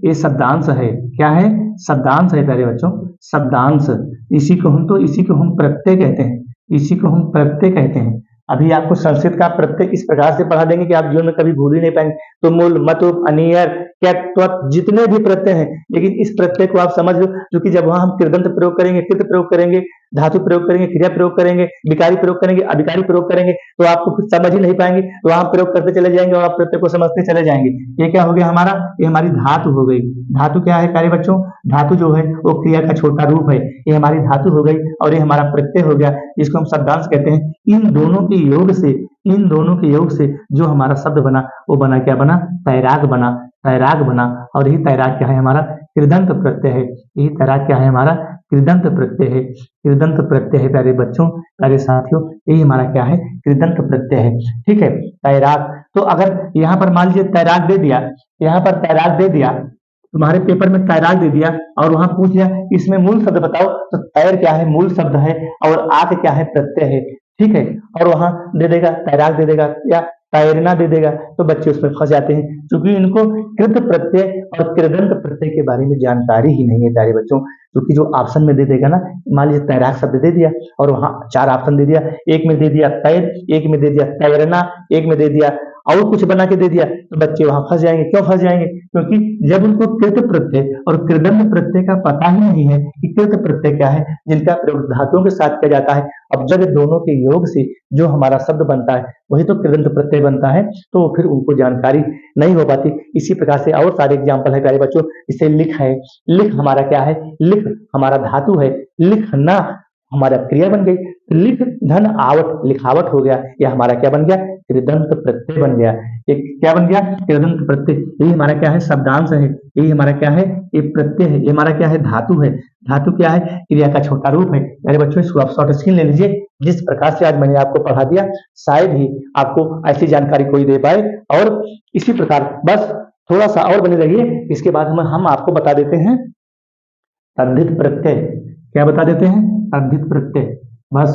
ये शब्दांश है। क्या है? शब्दांश है प्यारे बच्चों, शब्दांश। इसी को हम प्रत्यय कहते हैं। इसी को हम प्रत्यय कहते हैं। अभी आपको संस्कृत का प्रत्यय इस प्रकार से पढ़ा देंगे कि आप जीवन में कभी भूल ही नहीं पाएंगे। तो मूल, मतुप, अनियर, कैट, त्वत जितने भी प्रत्यय हैं, लेकिन इस प्रत्यय को आप समझ लो, क्योंकि जब वहां हम कृदंत प्रयोग करेंगे, कृत प्रयोग करेंगे, धातु प्रयोग करेंगे, क्रिया प्रयोग करेंगे, विकारी प्रयोग करेंगे, अविकारी प्रयोग करेंगे, तो आपको कुछ समझ ही नहीं पाएंगे। तो आप प्रयोग करते चले जाएंगे और आप प्रत्यय को समझते चले जाएंगे। ये क्या हो गया हमारा? ये हमारी धातु हो गई। धातु क्या है प्यारे बच्चों? धातु जो है वो क्रिया का छोटा रूप है। ये हमारी धातु हो गई और ये हमारा प्रत्यय हो गया, इसको हम शब्दांश कहते हैं। इन दोनों के योग से, इन दोनों के योग से जो हमारा शब्द बना, वो बना क्या बना? तैराक बना। तैराक बना। और यही तैराक क्या है? हमारा कृदंत प्रत्यय है। यही तैराक क्या है? हमारा कृदंत प्रत्यय है। कृदंत प्रत्यय है प्यारे बच्चों, प्यारे साथियों, यही हमारा क्या है? कृदंत प्रत्यय है। ठीक है, तैराक। तो अगर यहाँ पर मान लीजिए तैराक दे दिया, यहाँ पर तैराक दे दिया, तुम्हारे पेपर में तैराक दे दिया और वहां पूछ लिया इसमें मूल शब्द बताओ, तो तैर क्या है? मूल शब्द है। और आक क्या है? प्रत्यय है। ठीक है, और वहां दे देगा तैराक दे देगा या तैरना दे देगा, तो बच्चे उसमें फंस जाते हैं, क्योंकि इनको कृत प्रत्यय और कृदंत प्रत्यय के बारे में जानकारी ही नहीं है प्यारे बच्चों। क्योंकि जो ऑप्शन में दे देगा ना, मान लीजिए तैराक शब्द दे दिया और वहां 4 ऑप्शन दे दिया, एक में दे दिया तैर, एक में दे दिया तैरना, एक में दे दिया और कुछ बना के दे दिया, तो बच्चे वहां फंस जाएंगे। क्यों फंस जाएंगे? क्योंकि जब उनको कृत प्रत्यय और कृदंत प्रत्यय का पता ही नहीं है कि कृत प्रत्यय क्या है, जिनका प्रयोग धातुओं के साथ किया जाता है। अब जब दोनों के योग से जो हमारा शब्द बनता है वही तो कृदंत प्रत्यय बनता है, तो फिर उनको जानकारी नहीं हो पाती। इसी प्रकार से और सारे एग्जाम्पल है प्यारे बच्चों। इसे लिख है, लिख हमारा क्या है? लिख हमारा धातु है। लिखना हमारा क्रिया बन गई। लिख धन आवट, लिखावट हो गया, यह हमारा क्या बन गया? कृदंत प्रत्यय बन गया। एक क्या बन गया? कृदंत प्रत्यय। यही हमारा क्या है? शब्दांश है। यही हमारा क्या है? ये प्रत्यय है। ये हमारा क्या है? धातु है। धातु क्या है? क्रिया का छोटा रूप है। अरे बच्चों इसको आप शॉर्ट स्क्रीन ले लीजिए। जिस प्रकार से आज मैंने आपको पढ़ा दिया, शायद ही आपको ऐसी जानकारी कोई दे पाए। और इसी प्रकार बस थोड़ा सा और बने रहिए, इसके बाद हम आपको बता देते हैं तद्धित प्रत्यय। क्या बता देते हैं? तद्धित प्रत्यय। बस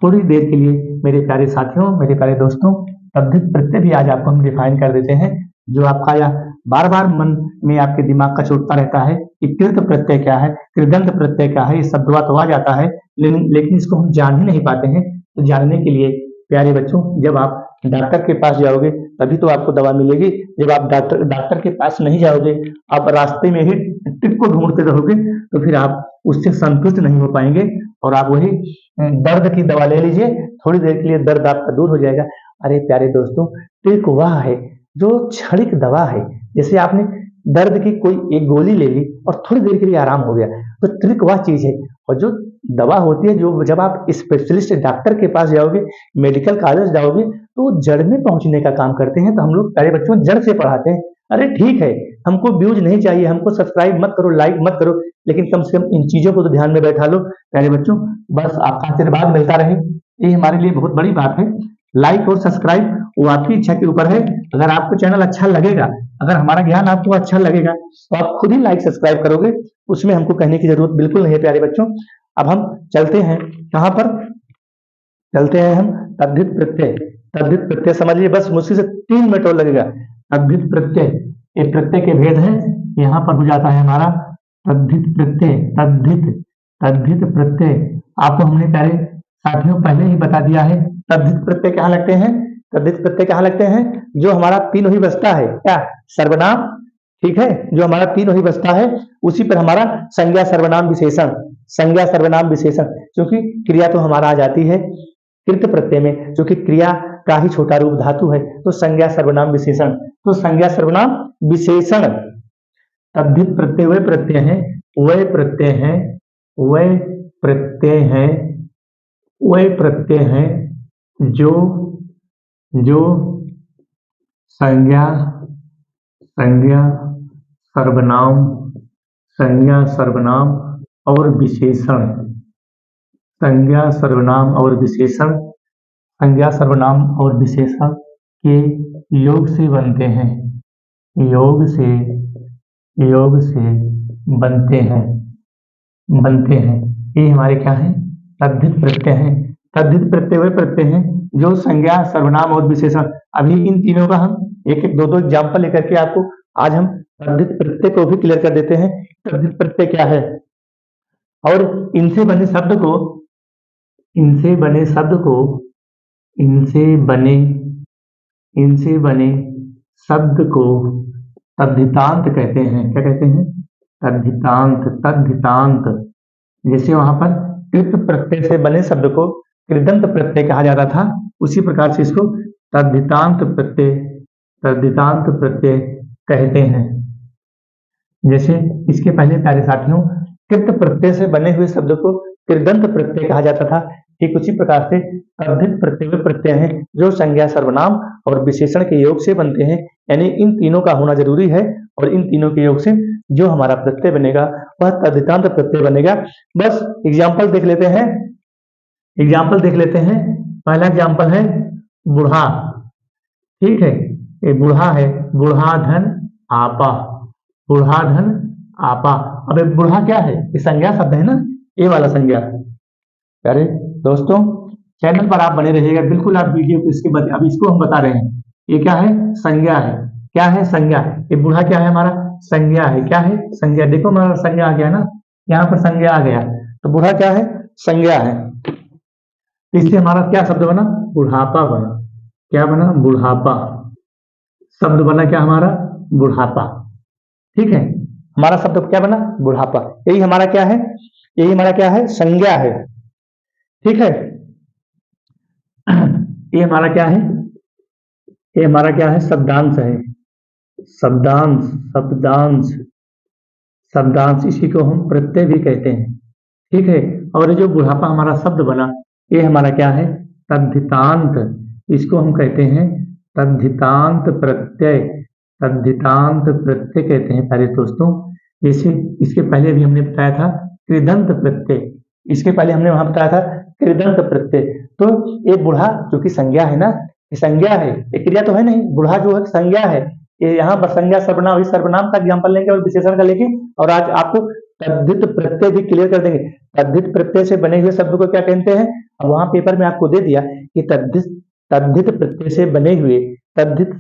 थोड़ी देर के लिए मेरे प्यारे साथियों, मेरे प्यारे दोस्तों, तद्धित प्रत्यय भी आज आपको हम डिफाइन कर देते हैं, जो आपका यह बार बार मन में आपके दिमाग का छूटता रहता है कि कृत प्रत्यय क्या है, कृदंत प्रत्यय क्या है। ये शब्दवा तो आ जाता है, लेकिन इसको हम जान ही नहीं पाते हैं। तो जानने के लिए प्यारे बच्चों, जब आप डॉक्टर के पास जाओगे तभी तो आपको दवा मिलेगी। जब आप डॉक्टर के पास नहीं जाओगे, आप रास्ते में ही टिक को ढूंढते रहोगे, तो फिर आप उससे संतुष्ट नहीं हो पाएंगे और आप वही दर्द की दवा ले लीजिए, थोड़ी देर के लिए दर्द आपका दूर हो जाएगा। अरे प्यारे दोस्तों, टिक वह है जो क्षणिक दवा है। जैसे आपने दर्द की कोई एक गोली ले ली और थोड़ी देर के लिए आराम हो गया, तो ट्रिक वह चीज है। और जो दवा होती है, जो जब आप स्पेशलिस्ट डॉक्टर के पास जाओगे, मेडिकल कॉलेज जाओगे, तो जड़ में पहुंचने का काम करते हैं। तो हम लोग प्यारे बच्चों जड़ से पढ़ाते हैं। अरे ठीक है, हमको व्यूज नहीं चाहिए, हमको सब्सक्राइब मत करो, लाइक मत करो, लेकिन कम से कम इन चीजों को तो ध्यान में बैठा लो प्यारे बच्चों। बस आपका आशीर्वाद मिलता रहे, ये हमारे लिए बहुत बड़ी बात है। लाइक और सब्सक्राइब वो आपकी इच्छा के ऊपर है। अगर आपको चैनल अच्छा लगेगा, अगर हमारा ज्ञान आपको अच्छा लगेगा, तो आप खुद ही लाइक सब्सक्राइब करोगे, उसमें हमको कहने की जरूरत बिल्कुल नहीं है प्यारे बच्चों। अब हम चलते हैं कहां पर? चलते हैं हम तद्धित प्रत्यय। तद्धित प्रत्यय समझिए, बस मुश्किल से 3 मिनट और लगेगा। तद्धित प्रत्यय, ये प्रत्यय के भेद है, यहाँ पर हो जाता है हमारा तद्धित प्रत्यय। तद्धित, तद्धित प्रत्यय आपको हमने प्यारे साथियों पहले ही बता दिया है। तद्धित प्रत्यय कहाँ लगते हैं? तद्धित प्रत्यय कहाँ लगते हैं? जो हमारा तीन वही बसता है, क्या सर्वनाम, ठीक है, जो हमारा तीन वही बसता है उसी पर हमारा संज्ञा सर्वनाम विशेषण, संज्ञा सर्वनाम विशेषण, क्योंकि क्रिया तो हमारा आ जाती है कृत प्रत्यय में, जो कि क्रिया का ही छोटा रूप धातु है, तो संज्ञा सर्वनाम विशेषण, तो संज्ञा सर्वनाम विशेषण। तद्धित प्रत्यय वह प्रत्यय है, वह प्रत्यय है, वह प्रत्यय है, वह प्रत्यय है जो जो संज्ञा संज्ञा सर्वनाम, संज्ञा सर्वनाम और विशेषण, संज्ञा सर्वनाम और विशेषण, संज्ञा सर्वनाम और विशेषण के योग से बनते हैं, योग से बनते हैं, बनते हैं। ये हमारे क्या है? तद्धित प्रत्यय हैं। तद्धित प्रत्यय वे प्रत्यय हैं जो संज्ञा सर्वनाम और विशेषण, अभी इन तीनों का हम एक एक दो एग्जाम्पल लेकर के आपको आज हम तद्धित प्रत्यय को भी क्लियर कर देते हैं। तद्धित प्रत्यय क्या है और इनसे बने शब्द को, इनसे बने शब्द को, इनसे बने शब्द को तद्धितांत कहते हैं। क्या कहते हैं? तद्धितांत, तद्धितांत। जैसे वहां पर कृत प्रत्यय से बने शब्द को कृदंत प्रत्यय कहा जाता था, उसी प्रकार से इसको तद्धितांत प्रत्यय, तद्धितांत प्रत्यय कहते हैं। जैसे इसके पहले प्यारे साथियों कृत प्रत्यय से बने हुए शब्द को कृदंत प्रत्यय कहा जाता था, ठीक उसी प्रकार से तद्धित प्रत्यय वे प्रत्यय हैं जो संज्ञा सर्वनाम और विशेषण के योग से बनते हैं, यानी इन तीनों का होना जरूरी है और इन तीनों के योग से जो हमारा प्रत्यय बनेगा वह तद्धितांत प्रत्यय बनेगा। बस एग्जाम्पल देख लेते हैं, एग्जाम्पल देख लेते हैं। पहला एग्जाम्पल है बूढ़ा, ठीक है, ये बूढ़ा है, बूढ़ा धन आपा, बूढ़ा धन आपा। अब ये बूढ़ा क्या है? ये संज्ञा शब्द है ना, ये वाला संज्ञा। अरे दोस्तों चैनल पर आप बने रहिएगा, बिल्कुल आप वीडियो को इसके अब इसको हम बता रहे हैं, ये क्या है? संज्ञा है। क्या है? संज्ञा। ये बूढ़ा क्या है? हमारा संज्ञा है। क्या है? संज्ञा। देखो हमारा संज्ञा आ गया ना, यहाँ पर संज्ञा आ गया, तो बूढ़ा क्या है? संज्ञा है। इससे हमारा क्या शब्द बना? बुढ़ापा बना। क्या बना? बुढ़ापा। शब्द बना क्या हमारा? बुढ़ापा। ठीक है, हमारा शब्द क्या बना? बुढ़ापा। यही हमारा क्या है? यही हमारा क्या है? संज्ञा है। ठीक है, ये हमारा क्या है? ये हमारा क्या है? शब्दांश है। शब्दांश, शब्दांश, शब्दांश, इसी को हम प्रत्यय भी कहते हैं। ठीक है, और ये जो बुढ़ापा हमारा शब्द बना, ये हमारा क्या है? तद्धितांत। इसको हम कहते हैं तद्धितांत प्रत्यय, तद्धितांत प्रत्यय कहते हैं प्यारे दोस्तों। जैसे इसके पहले भी हमने बताया था कृदंत प्रत्यय, इसके पहले हमने वहां बताया था कृदंत प्रत्यय। तो ये बूढ़ा जो कि संज्ञा है ना, ये संज्ञा है, ये क्रिया तो है नहीं, बूढ़ा जो है संज्ञा है। ये यहाँ पर संज्ञा सर्वनाम, इस सर्वनाम का एग्जाम्पल लेंगे और विशेषण का लेंगे, और आज आपको तद्धित प्रत्यय भी क्लियर कर देंगे। तद्धित प्रत्यय से बने हुए शब्द को क्या कहते हैं? अब वहां पेपर में आपको दे दिया कि तद्धित प्रत्यय से बने हुए, तद्धित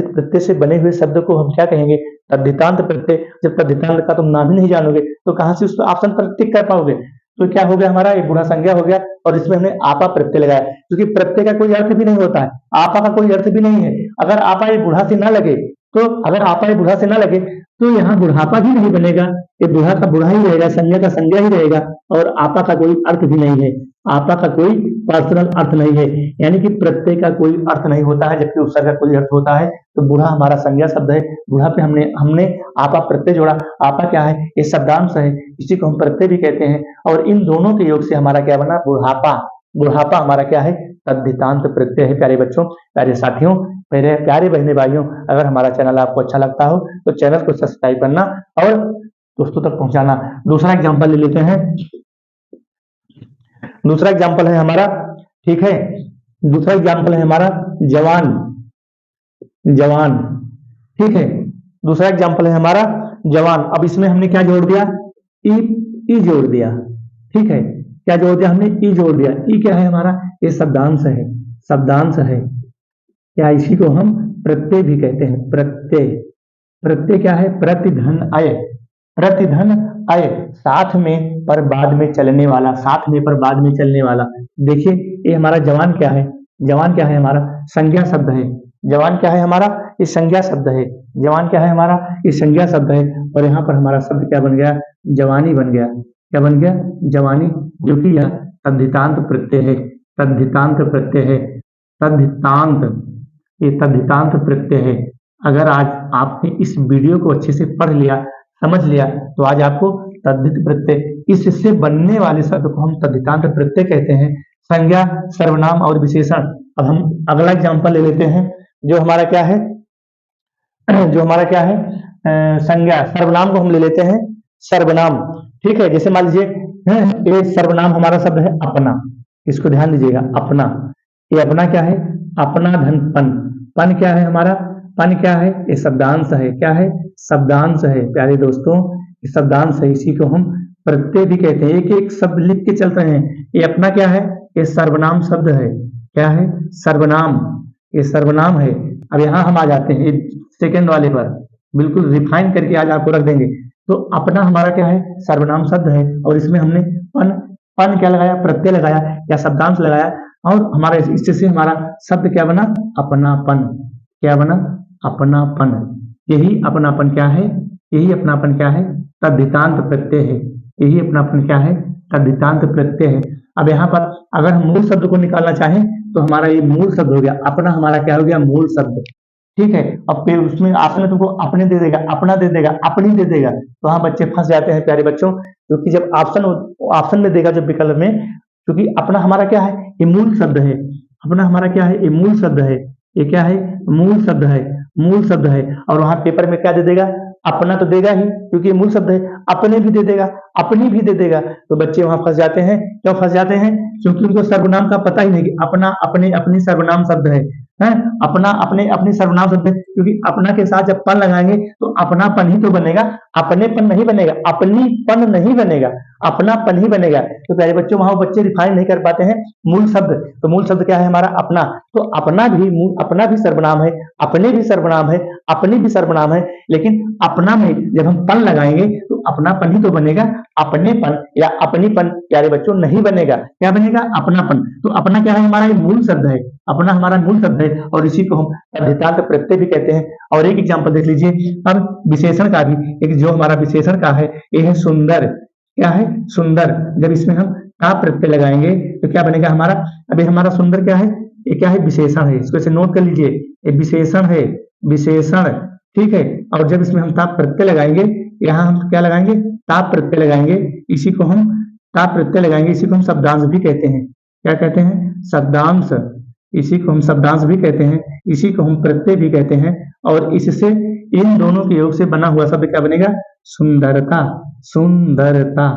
प्रत्यय से बने हुए शब्द को हम क्या कहेंगे? तद्धितांत प्रत्यय। जब तद्धितांत का तुम नाम ही नहीं जानोगे तो कहां से उस ऑप्शन पर टिक कर पाओगे? तो क्या हो गया हमारा? एक बूढ़ा संज्ञा हो गया, और इसमें हमने आपा प्रत्यय लगाया, क्योंकि प्रत्यय का कोई अर्थ भी नहीं होता है, आपा का कोई अर्थ भी नहीं है। अगर आपा ये बूढ़ा से ना लगे, तो अगर आपा ये बूढ़ा से ना लगे तो यहाँ बुढ़ापा भी नहीं बनेगा, ये बूढ़ा का बूढ़ा ही रहेगा, संज्ञा का संज्ञा ही रहेगा, और आपा का कोई अर्थ भी नहीं है, आपा का कोई पर्सनल अर्थ नहीं है, यानी कि प्रत्यय का कोई अर्थ नहीं होता है, जबकि उपसर्ग का कोई अर्थ होता है। तो बूढ़ा हमारा संज्ञा शब्द है, बूढ़ा पे हमने आपा प्रत्यय जोड़ा। आपा क्या है? ये शब्दांश है, इसी को हम प्रत्यय भी कहते हैं, और इन दोनों के योग से हमारा क्या बना? बुढ़ापा। बुढ़ापा हमारा क्या है? तद्धितांत प्रत्यय है। प्यारे बच्चों, प्यारे साथियों, मेरे प्यारे बहने भाइयों, अगर हमारा चैनल आपको अच्छा लगता हो तो चैनल को सब्सक्राइब करना और दोस्तों तक पहुंचाना। दूसरा एग्जांपल ले लेते हैं, दूसरा एग्जांपल है हमारा, ठीक है, दूसरा एग्जांपल है हमारा जवान, जवान। ठीक है, दूसरा एग्जांपल है हमारा जवान। अब इसमें हमने क्या जोड़ दिया? ई जोड़ दिया। ठीक है, क्या जोड़ दिया हमने? ई जोड़ दिया। ई क्या है हमारा? ये शब्दांश है, शब्दांश है, या इसी को हम प्रत्यय भी कहते हैं। प्रत्यय, प्रत्यय क्या है? प्रतिधन अय, प्रतिधन अय, साथ में पर बाद में चलने वाला, साथ में पर बाद में चलने वाला। देखिए ये हमारा जवान क्या है? जवान क्या है हमारा? संज्ञा शब्द है। जवान क्या है हमारा? ये संज्ञा शब्द है। जवान क्या है हमारा? ये संज्ञा शब्द है। और यहाँ पर हमारा शब्द क्या बन गया? जवानी बन गया। क्या बन गया? जवानी, जो कि यह तद्धितांत प्रत्यय है। तद्धितांत प्रत्यय है। तद्धितांत, ये तद्धितांत प्रत्यय है। अगर आज आपने इस वीडियो को अच्छे से पढ़ लिया, समझ लिया, तो आज आपको तद्धित प्रत्यय, इससे बनने वाले शब्द को हम तद्धितांत प्रत्यय कहते हैं। संज्ञा, सर्वनाम और विशेषण। अब हम अगला एग्जांपल ले लेते हैं, जो हमारा क्या है, जो हमारा क्या है, संज्ञा, सर्वनाम को हम ले लेते हैं। सर्वनाम, ठीक है। जैसे मान लीजिए ये सर्वनाम हमारा शब्द है अपना। इसको ध्यान दीजिएगा, अपना। ये अपना क्या है? अपना धन पन। पन क्या है हमारा? पन क्या है? ये शब्दांश है। क्या है? शब्दांश है। प्यारे दोस्तों, ये शब्दांश है, इसी को हम प्रत्यय भी कहते हैं। एक एक शब्द लिख के चल रहे हैं। ये अपना क्या है? ये सर्वनाम शब्द है। क्या है? सर्वनाम। ये सर्वनाम है। अब यहाँ हम आ जाते हैं सेकंड वाले पर, बिल्कुल रिफाइन करके आज आपको रख देंगे। तो अपना हमारा क्या है? सर्वनाम शब्द है। और इसमें हमने पन, पन क्या लगाया? प्रत्यय लगाया या शब्दांश लगाया। और हमारा इससे हमारा शब्द क्या बना? अपनापन। क्या बना? अपनापन। यही अपनापन क्या है? यही अपनापन क्या है? तद्धितांत प्रत्यय है। यही अपनापन क्या है? तद्धितांत प्रत्यय है। अब यहाँ पर अगर हम मूल शब्द को निकालना चाहें तो हमारा ये मूल शब्द हो गया। अपना हमारा क्या हो गया? मूल शब्द। ठीक है। अब फिर उसमें ऑप्शन तुमको अपने दे देगा, अपना दे देगा, अपनी दे देगा, तो हाँ बच्चे फंस जाते हैं प्यारे बच्चों, क्योंकि जब ऑप्शन में देगा, जब विकल्प में, क्योंकि अपना हमारा क्या है? ये मूल शब्द है। अपना हमारा क्या है? ये मूल शब्द है। ये क्या है? मूल शब्द है। मूल शब्द है। और वहां पेपर में क्या दे देगा? अपना तो देगा ही, क्योंकि ये मूल शब्द है। अपने भी दे देगा, अपनी भी दे देगा। तो बच्चे वहां फंस जाते हैं। क्यों फंस जाते हैं? क्योंकि उनको सर्वनाम का पता ही नहीं कि अपना, अपने, अपनी सर्वनाम शब्द है। अपना, अपने, अपनी सर्वनाम शब्द है। क्योंकि अपना के साथ जब पन लगाएंगे तो अपनापन ही तो बनेगा, अपनेपन नहीं बनेगा, अपनीपन नहीं बनेगा, अपनापन ही बनेगा। तो प्यारे बच्चों, वहां बच्चे रिफाइन नहीं कर पाते हैं मूल शब्द। तो मूल शब्द क्या है हमारा? अपना। तो अपना भी सर्वनाम है, अपने भी सर्वनाम है, अपनी भी सर्वनाम है। लेकिन अपना में जब हम पन लगाएंगे तो अपनापन ही तो बनेगा, अपनेपन या अपनीपन प्यारे बच्चों नहीं बनेगा। क्या बनेगा? अपनापन। तो अपना क्या है हमारा? ये मूल शब्द है। अपना हमारा मूल शब्द है और इसी को हम तद्धितांत प्रत्यय भी कहते हैं। और एक एग्जांपल देख लीजिए। अब विशेषण का भी एक, जो हमारा विशेषण का है, ये है सुंदर। क्या है? सुंदर। जब इसमें हम का प्रत्यय लगाएंगे तो क्या बनेगा हमारा? अभी हमारा सुंदर क्या है? ये क्या है? विशेषण है। इसको ऐसे नोट कर लीजिए, ये विशेषण है। विशेषण, ठीक है। और जब इसमें हम ताप प्रत्यय लगाएंगे, यहाँ हम क्या लगाएंगे? ताप प्रत्यय लगाएंगे। इसी को हम ताप प्रत्यय लगाएंगे, इसी को हम शब्दांश भी कहते हैं। क्या कहते हैं? शब्दांश। इसी को हम शब्दांश भी कहते हैं, इसी को हम प्रत्यय भी कहते हैं। और इससे, इन दोनों के योग से बना हुआ शब्द क्या बनेगा? सुंदरता। सुंदरता,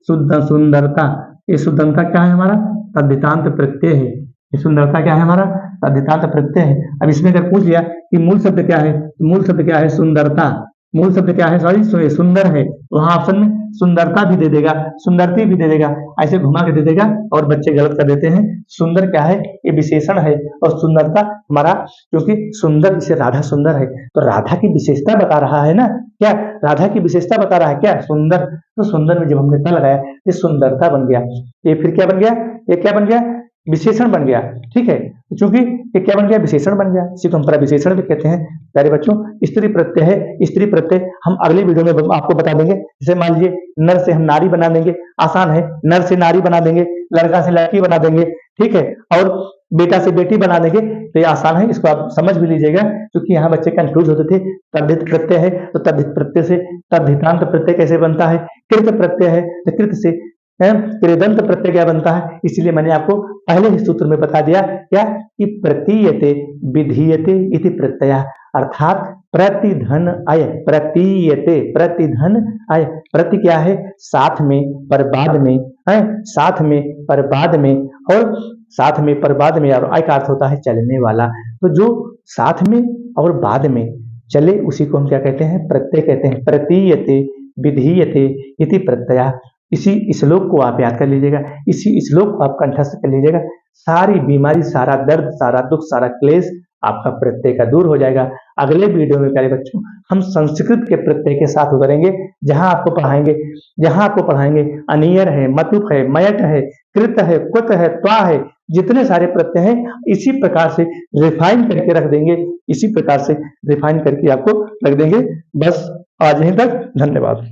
शुद्ध सुंदरता। ये शुद्धता क्या है हमारा? तद्धितांत प्रत्यय है। ये सुंदरता क्या है हमारा? तद्धितांत प्रत्यय है। अब इसमें अगर पूछ लिया कि मूल शब्द क्या है, तो मूल शब्द क्या है? सुंदरता। मूल शब्द क्या है? सॉरी, सुंदर है। वहां ऑप्शन में सुंदरता भी दे देगा, सुंदरती भी दे देगा, ऐसे घुमा के दे देगा और बच्चे गलत कर देते हैं। सुंदर क्या है? ये विशेषण है। और सुंदरता हमारा, क्योंकि सुंदर, जैसे राधा सुंदर है, तो राधा की विशेषता बता रहा है ना। क्या? राधा की विशेषता बता रहा है क्या? सुंदर। तो सुंदर में जब हमने ता लगाया, ये सुंदरता बन गया। ये फिर क्या बन गया? ये क्या बन गया? विशेषण बन गया। ठीक है। क्योंकि ये क्या बन गया? विशेषण बन गया। इसी को हम प्रविशेषण भी कहते हैं। प्यारे बच्चों, स्त्री प्रत्यय है। स्त्री प्रत्यय हम अगले वीडियो में आपको बता देंगे। जैसे मान लीजिए, नर से हम नारी बना देंगे, आसान है। नर से नारी बना देंगे, लड़का से लड़की बना देंगे, ठीक है। और बेटा से बेटी बना देंगे, तो ये आसान है। इसको आप समझ भी लीजिएगा, क्योंकि यहाँ बच्चे कंफ्यूज होते थे। तद्धित प्रत्यय है तो तद्धित प्रत्यय से तद्धितांत प्रत्यय कैसे बनता है? कृत प्रत्यय है तो कृत से कृदंत प्रत्यय क्या बनता है? इसलिए मैंने आपको पहले ही सूत्र में बता दिया क्या, कि प्रतीयते विधीयते इति प्रत्यय, अर्थात प्रतिधन अय। प्रतीयते, प्रतिधन अय। प्रति क्या है? साथ में, पर बाद में है, साथ में, पर बाद में, और साथ में, पर बाद में, और अय का अर्थ होता है चलने वाला। तो जो साथ में और बाद में चले, उसी को हम क्या कहते हैं? प्रत्यय कहते हैं। प्रतीयते विधीयते इति प्रत्यय। इसी श्लोक को आप याद कर लीजिएगा, इसी श्लोक को आप कंठस्थ कर लीजिएगा। सारी बीमारी, सारा दर्द, सारा दुख, सारा क्लेश आपका प्रत्यय का दूर हो जाएगा। अगले वीडियो में प्यारे बच्चों हम संस्कृत के प्रत्यय के साथ उतरेंगे, जहां आपको पढ़ाएंगे अनियर है, मतुप है, मयट है, कृत है, कुत है, त्वा है, जितने सारे प्रत्यय हैं इसी प्रकार से रिफाइन करके रख देंगे, इसी प्रकार से रिफाइन करके आपको रख देंगे। बस आज यहीं तक, धन्यवाद।